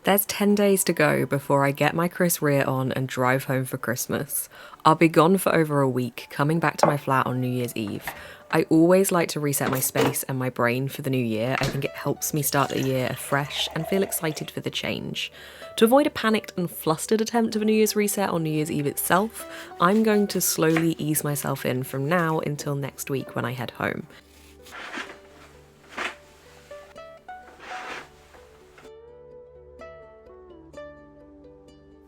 There's 10 days to go before I get my Chris Rea on and drive home for Christmas. I'll be gone for over a week, coming back to my flat on New Year's Eve. I always like to reset my space and my brain for the new year. I think it helps me start the year afresh and feel excited for the change. To avoid a panicked and flustered attempt of a New Year's reset on New Year's Eve itself, I'm going to slowly ease myself in from now until next week when I head home.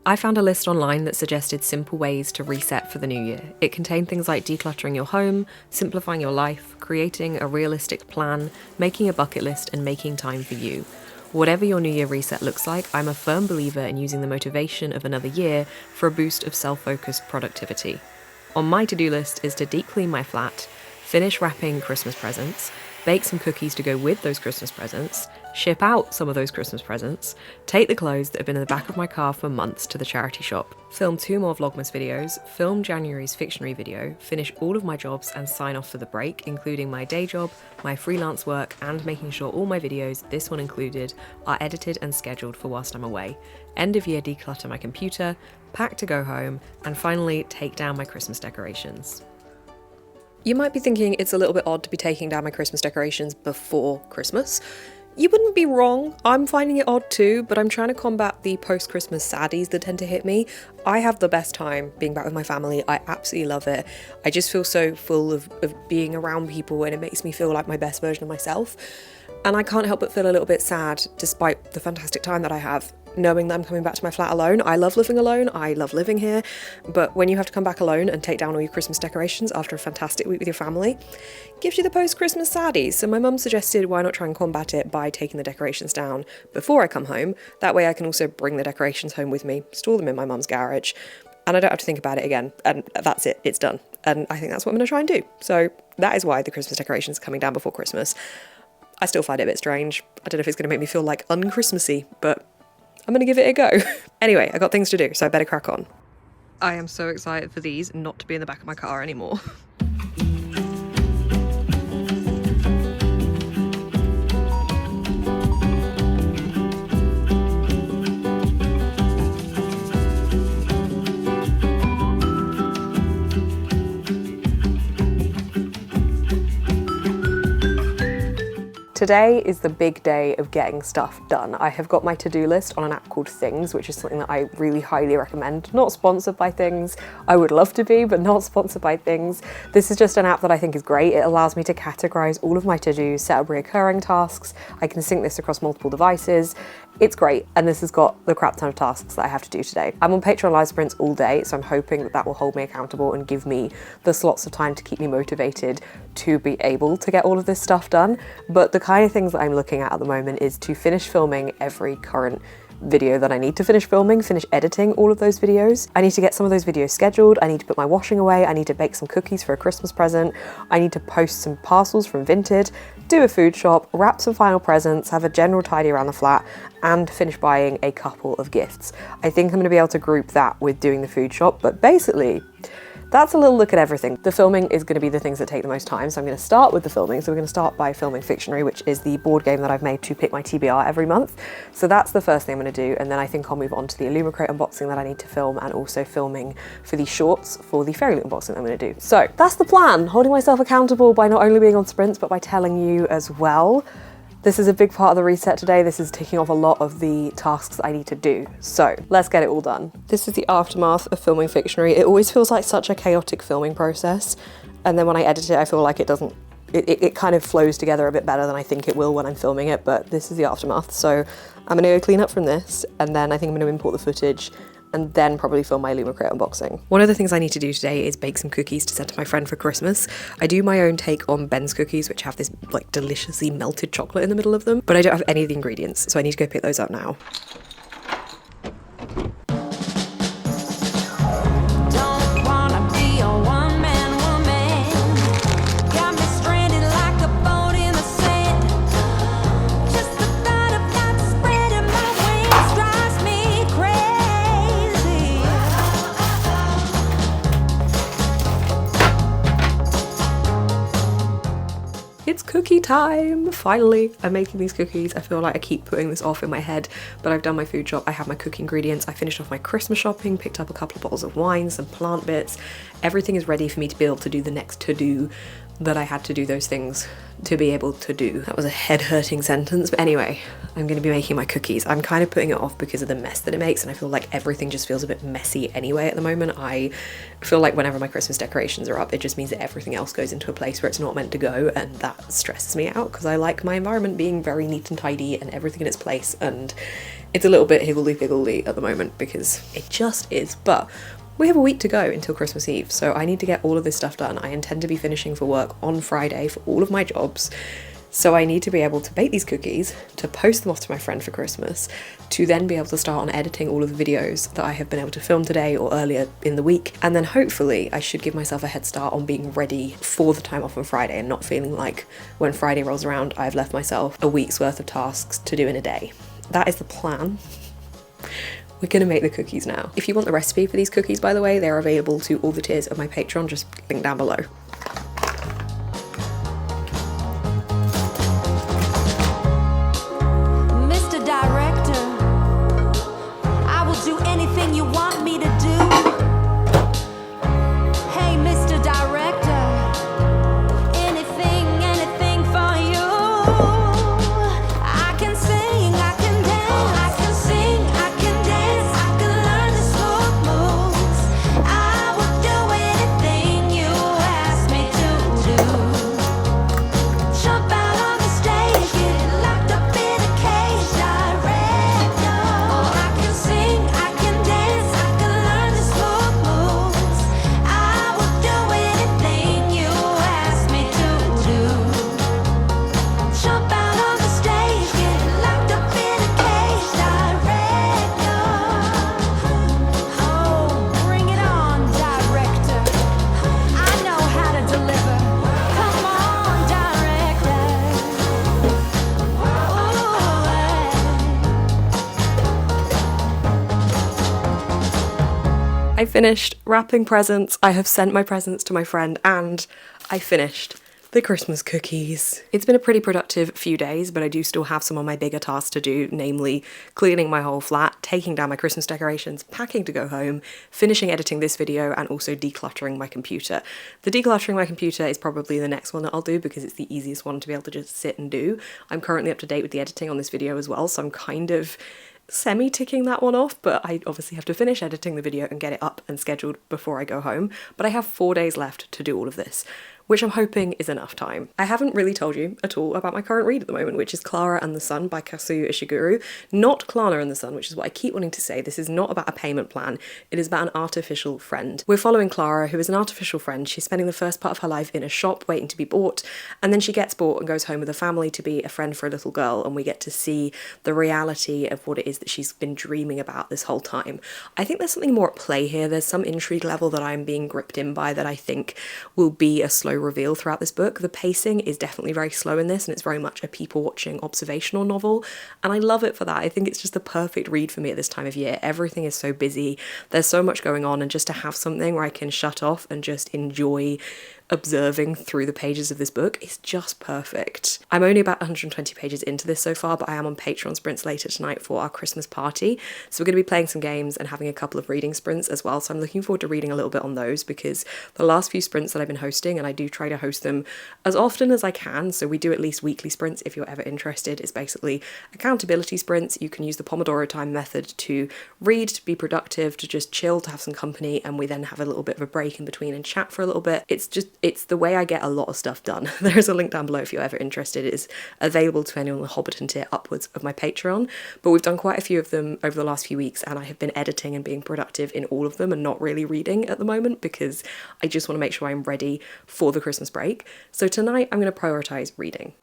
I found a list online that suggested simple ways to reset for the new year. It contained things like decluttering your home, simplifying your life, creating a realistic plan, making a bucket list, and making time for you. Whatever your new year reset looks like, I'm a firm believer in using the motivation of another year for a boost of self-focused productivity. On my to-do list is to deep clean my flat, finish wrapping Christmas presents, bake some cookies to go with those Christmas presents, ship out some of those Christmas presents, take the clothes that have been in the back of my car for months to the charity shop, film 2 more Vlogmas videos, film January's Fictionary video, finish all of my jobs and sign off for the break, including my day job, my freelance work, and making sure all my videos, this one included, are edited and scheduled for whilst I'm away, end of year declutter my computer, pack to go home, and finally take down my Christmas decorations. You might be thinking it's a little bit odd to be taking down my Christmas decorations before Christmas. You wouldn't be wrong, I'm finding it odd too, but I'm trying to combat the post-Christmas saddies that tend to hit me. I have the best time being back with my family, I absolutely love it. I just feel so full of being around people and it makes me feel like my best version of myself. And I can't help but feel a little bit sad, despite the fantastic time that I have, knowing that I'm coming back to my flat alone. I love living alone, I love living here, but when you have to come back alone and take down all your Christmas decorations after a fantastic week with your family, it gives you the post-Christmas saddies. So my mum suggested why not try and combat it by taking the decorations down before I come home. That way I can also bring the decorations home with me, store them in my mum's garage, and I don't have to think about it again, and that's it, it's done. And I think that's what I'm going to try and do. So that is why the Christmas decorations are coming down before Christmas. I still find it a bit strange. I don't know if it's going to make me feel like un-Christmassy, but I'm going to give it a go. Anyway, I got things to do, so I better crack on. I am so excited for these not to be in the back of my car anymore. Today is the big day of getting stuff done. I have got my to-do list on an app called Things, which is something that I really highly recommend. Not sponsored by Things. I would love to be, but not sponsored by Things. This is just an app that I think is great. It allows me to categorize all of my to-dos, set up recurring tasks. I can sync this across multiple devices. It's great, and this has got the crap ton of tasks that I have to do today. I'm on Patreon live sprints all day, so I'm hoping that that will hold me accountable and give me the slots of time to keep me motivated to be able to get all of this stuff done. But the kind of things that I'm looking at the moment is to finish filming every current video that I need to finish filming, finish editing all of those videos. I need to get some of those videos scheduled. I need to put my washing away. I need to bake some cookies for a Christmas present. I need to post some parcels from Vinted, do a food shop, wrap some final presents, have a general tidy around the flat, and finish buying a couple of gifts. I think I'm going to be able to group that with doing the food shop, but basically, that's a little look at everything. The filming is going to be the things that take the most time, so I'm going to start with the filming. So we're going to start by filming Fictionary, which is the board game that I've made to pick my TBR every month. So that's the first thing I'm going to do, and then I think I'll move on to the Illumicrate unboxing that I need to film, and also filming for the shorts for the Fairy Loot unboxing that I'm going to do. So that's the plan, holding myself accountable by not only being on sprints, but by telling you as well. This is a big part of the reset today. This is ticking off a lot of the tasks I need to do. So let's get it all done. This is the aftermath of filming Fictionary. It always feels like such a chaotic filming process. And then when I edit it, I feel like it kind of flows together a bit better than I think it will when I'm filming it, but this is the aftermath. So I'm gonna go clean up from this, and then I think I'm gonna import the footage and then probably film my Illumicrate unboxing. One of the things I need to do today is bake some cookies to send to my friend for Christmas. I do my own take on Ben's cookies, which have this like deliciously melted chocolate in the middle of them, but I don't have any of the ingredients, so I need to go pick those up now. It's cookie time! Finally, I'm making these cookies. I feel like I keep putting this off in my head, but I've done my food shop, I have my cookie ingredients, I finished off my Christmas shopping, picked up a couple of bottles of wine, some plant bits. Everything is ready for me to be able to do the next to-do that I had to do those things to be able to do. That was a head-hurting sentence, but anyway, I'm going to be making my cookies. I'm kind of putting it off because of the mess that it makes, and I feel like everything just feels a bit messy anyway at the moment. I feel like whenever my Christmas decorations are up, it just means that everything else goes into a place where it's not meant to go, and that stresses me out because I like my environment being very neat and tidy and everything in its place, and it's a little bit higgledy-piggledy at the moment because it just is. But we have a week to go until Christmas Eve, so I need to get all of this stuff done. I intend to be finishing for work on Friday for all of my jobs, so I need to be able to bake these cookies, to post them off to my friend for Christmas, to then be able to start on editing all of the videos that I have been able to film today or earlier in the week, and then hopefully I should give myself a head start on being ready for the time off on Friday and not feeling like when Friday rolls around I've left myself a week's worth of tasks to do in a day. That is the plan. We're gonna make the cookies now. If you want the recipe for these cookies, by the way, they're available to all the tiers of my Patreon, just link down below. Mr. Director, I will do anything you want me to do. Hey, Mr. Director, anything for you. I can sing, I can dance, I can sing, I can dance, I can learn the smooth moves. I will do anything you ask me to do. Jump out on the stage, get locked up in a cage, director. I can sing, I can dance, I can learn the smooth moves. I will do anything you ask me to do. Jump out on the stage, get locked up in a cage, director. Oh, bring it on, director. I know how to deliver. Come on, director. I finished wrapping presents, I have sent my presents to my friend, and I finished the Christmas cookies. It's been a pretty productive few days, but I do still have some of my bigger tasks to do, namely cleaning my whole flat, taking down my Christmas decorations, packing to go home, finishing editing this video, and also decluttering my computer. The decluttering my computer is probably the next one that I'll do because it's the easiest one to be able to just sit and do. I'm currently up to date with the editing on this video as well, so I'm kind of semi-ticking that one off, but I obviously have to finish editing the video and get it up and scheduled before I go home. But I have 4 days left to do all of this, which I'm hoping is enough time. I haven't really told you at all about my current read at the moment, which is Clara and the Sun by Kazuo Ishiguro, not Klarna and the Sun, which is what I keep wanting to say. This is not about a payment plan, it is about an artificial friend. We're following Clara, who is an artificial friend. She's spending the first part of her life in a shop waiting to be bought, and then she gets bought and goes home with her family to be a friend for a little girl, and we get to see the reality of what it is that she's been dreaming about this whole time. I think there's something more at play here. There's some intrigue level that I'm being gripped in by that I think will be a slow reveal throughout this book. The pacing is definitely very slow in this, and it's very much a people watching observational novel, and I love it for that. I think it's just the perfect read for me at this time of year. Everything is so busy, there's so much going on, and just to have something where I can shut off and just enjoy observing through the pages of this book is just perfect. I'm only about 120 pages into this so far, but I am on Patreon sprints later tonight for our Christmas party, so we're going to be playing some games and having a couple of reading sprints as well, so I'm looking forward to reading a little bit on those, because the last few sprints that I've been hosting, and I do try to host them as often as I can, so we do at least weekly sprints if you're ever interested. It's basically accountability sprints. You can use the Pomodoro time method to read, to be productive, to just chill, to have some company, and we then have a little bit of a break in between and chat for a little bit. It's the way I get a lot of stuff done. There's a link down below if you're ever interested. It is available to anyone on the Hobbiton tier upwards of my Patreon, but we've done quite a few of them over the last few weeks, and I have been editing and being productive in all of them and not really reading at the moment because I just want to make sure I'm ready for the Christmas break. So tonight I'm going to prioritise reading.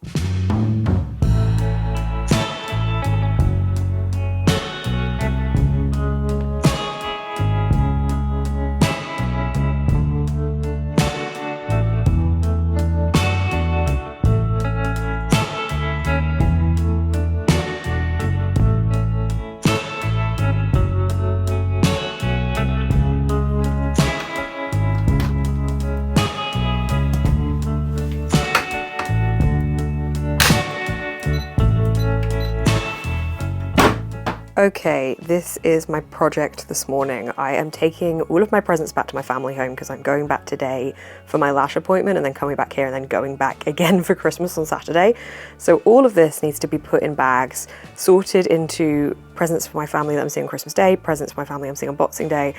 Okay, this is my project this morning. I am taking all of my presents back to my family home because I'm going back today for my lash appointment and then coming back here and then going back again for Christmas on Saturday. So all of this needs to be put in bags, sorted into presents for my family that I'm seeing on Christmas Day, presents for my family I'm seeing on Boxing Day,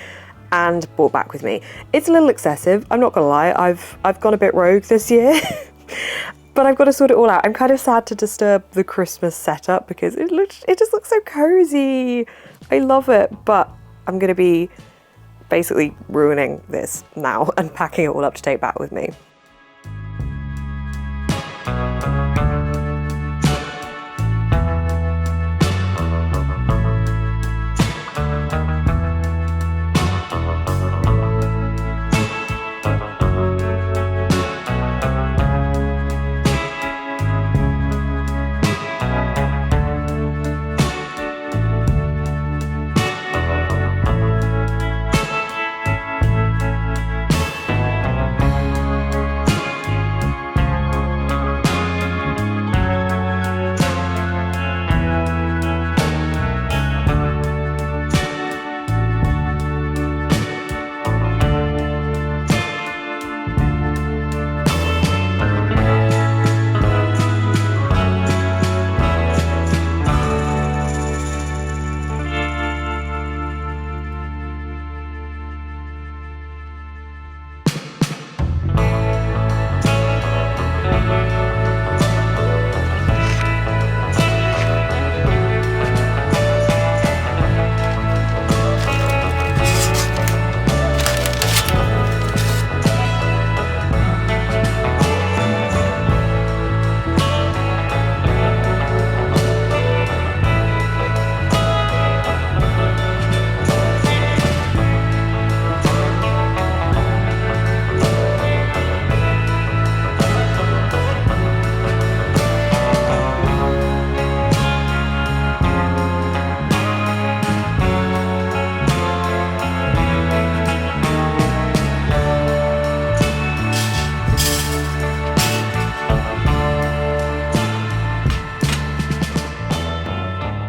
and brought back with me. It's a little excessive, I'm not gonna lie. I've gone a bit rogue this year. But I've got to sort it all out. I'm kind of sad to disturb the Christmas setup because it just looks so cozy. I love it, but I'm going to be basically ruining this now and packing it all up to take back with me.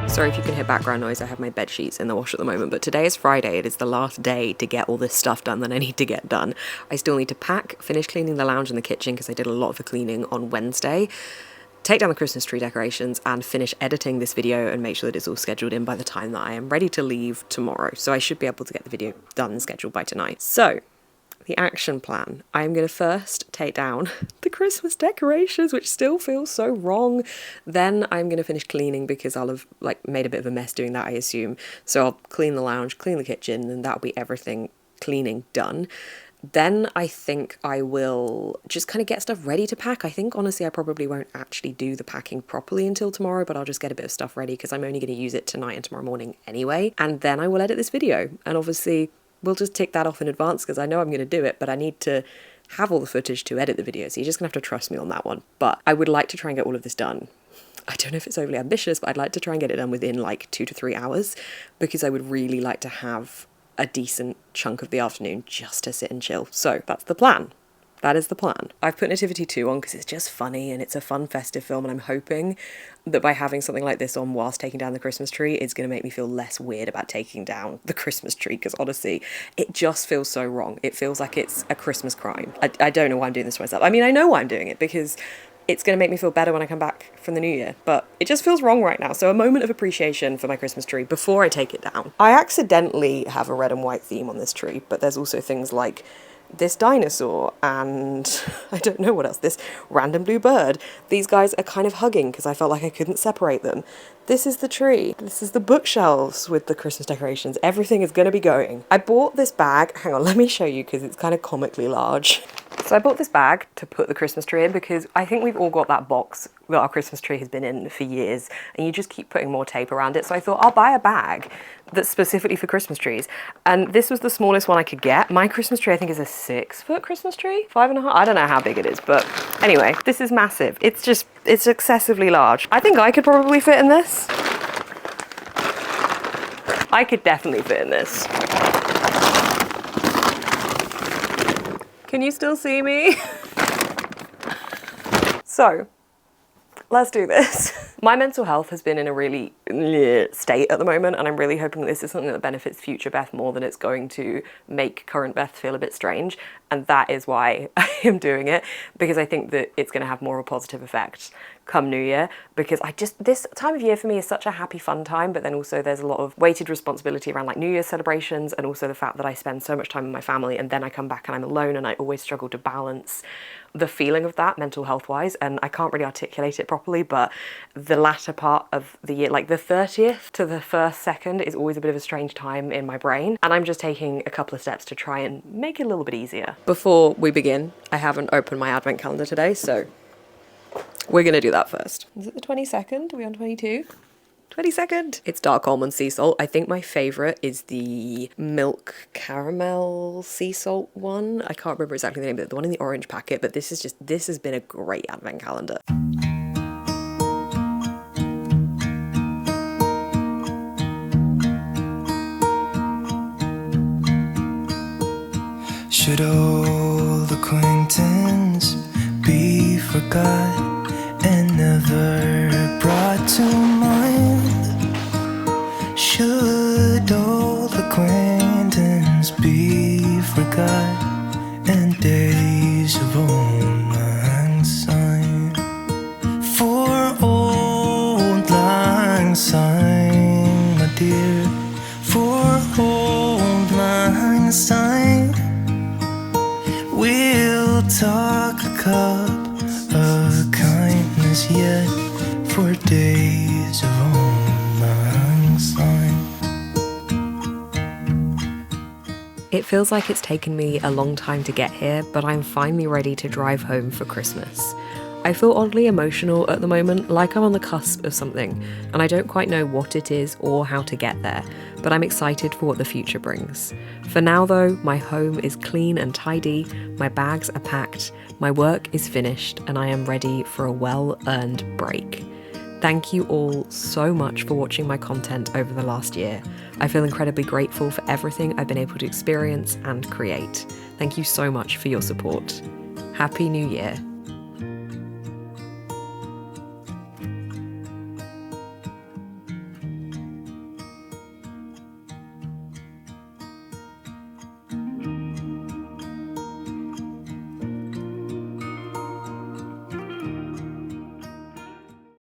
Sorry if you can hear background noise, I have my bed sheets in the wash at the moment, but today is Friday. It is the last day to get all this stuff done that I need to get done. I still need to pack, finish cleaning the lounge and the kitchen because I did a lot of the cleaning on Wednesday, take down the Christmas tree decorations and finish editing this video and make sure that it's all scheduled in by the time that I am ready to leave tomorrow. So I should be able to get the video done and scheduled by tonight. So the action plan. I'm going to first take down the Christmas decorations, which still feels so wrong. Then I'm going to finish cleaning because I'll have made a bit of a mess doing that, I assume. So I'll clean the lounge, clean the kitchen, and that'll be everything cleaning done. Then I think I will just kind of get stuff ready to pack. I think honestly I probably won't actually do the packing properly until tomorrow, but I'll just get a bit of stuff ready because I'm only going to use it tonight and tomorrow morning anyway. And then I will edit this video, and obviously we'll just tick that off in advance because I know I'm going to do it, but I need to have all the footage to edit the video, so you're just going to have to trust me on that one. But I would like to try and get all of this done. I don't know if it's overly ambitious, but I'd like to try and get it done within 2 to 3 hours because I would really like to have a decent chunk of the afternoon just to sit and chill. So that's the plan. That is the plan. I've put Nativity 2 on because it's just funny and it's a fun festive film, and I'm hoping that by having something like this on whilst taking down the Christmas tree, it's going to make me feel less weird about taking down the Christmas tree, because honestly, it just feels so wrong. It feels like it's a Christmas crime. I don't know why I'm doing this to myself. I mean, I know why I'm doing it, because it's going to make me feel better when I come back from the new year, but it just feels wrong right now. So a moment of appreciation for my Christmas tree before I take it down. I accidentally have a red and white theme on this tree, but there's also things like this dinosaur and I don't know what else, this random blue bird. These guys are kind of hugging because I felt like I couldn't separate them. This is the tree. This is the bookshelves with the Christmas decorations. Everything is going to be going. I bought this bag. Hang on, let me show you because it's kind of comically large. So I bought this bag to put the Christmas tree in because I think we've all got that box that our Christmas tree has been in for years and you just keep putting more tape around it. So I thought I'll buy a bag that's specifically for Christmas trees. And this was the smallest one I could get. My Christmas tree I think is a 6-foot Christmas tree, 5.5. I don't know how big it is, but anyway, this is massive. It's excessively large. I think I could probably fit in this. I could definitely fit in this. Can you still see me? So, let's do this. My mental health has been in a really state at the moment, and I'm really hoping that this is something that benefits future Beth more than it's going to make current Beth feel a bit strange. And that is why I am doing it, because I think that it's going to have more of a positive effect come New Year, because this time of year for me is such a happy, fun time, but then also there's a lot of weighted responsibility around like New Year's celebrations, and also the fact that I spend so much time with my family and then I come back and I'm alone, and I always struggle to balance the feeling of that mental health wise, and I can't really articulate it properly, but the latter part of the year, like the 30th to the 1st, 2nd, is always a bit of a strange time in my brain, and I'm just taking a couple of steps to try and make it a little bit easier. Before we begin, I haven't opened my advent calendar today, so we're gonna do that first. Is it the 22nd? Are we on 22? 22nd. It's dark almond sea salt. I think my favourite is the milk caramel sea salt one. I can't remember exactly the name of it, the one in the orange packet, but this has been a great advent calendar. Should old acquaintance be forgot and never brought to mind? Should old acquaintance be forgot and days of old lang syne? For old lang syne, my dear, for old lang syne, we'll talk a cup of kindness yet for days of old lang syne. It feels like it's taken me a long time to get here, but I'm finally ready to drive home for Christmas. I feel oddly emotional at the moment, like I'm on the cusp of something, and I don't quite know what it is or how to get there, but I'm excited for what the future brings. For now though, my home is clean and tidy, my bags are packed, my work is finished, and I am ready for a well-earned break. Thank you all so much for watching my content over the last year. I feel incredibly grateful for everything I've been able to experience and create. Thank you so much for your support. Happy New Year.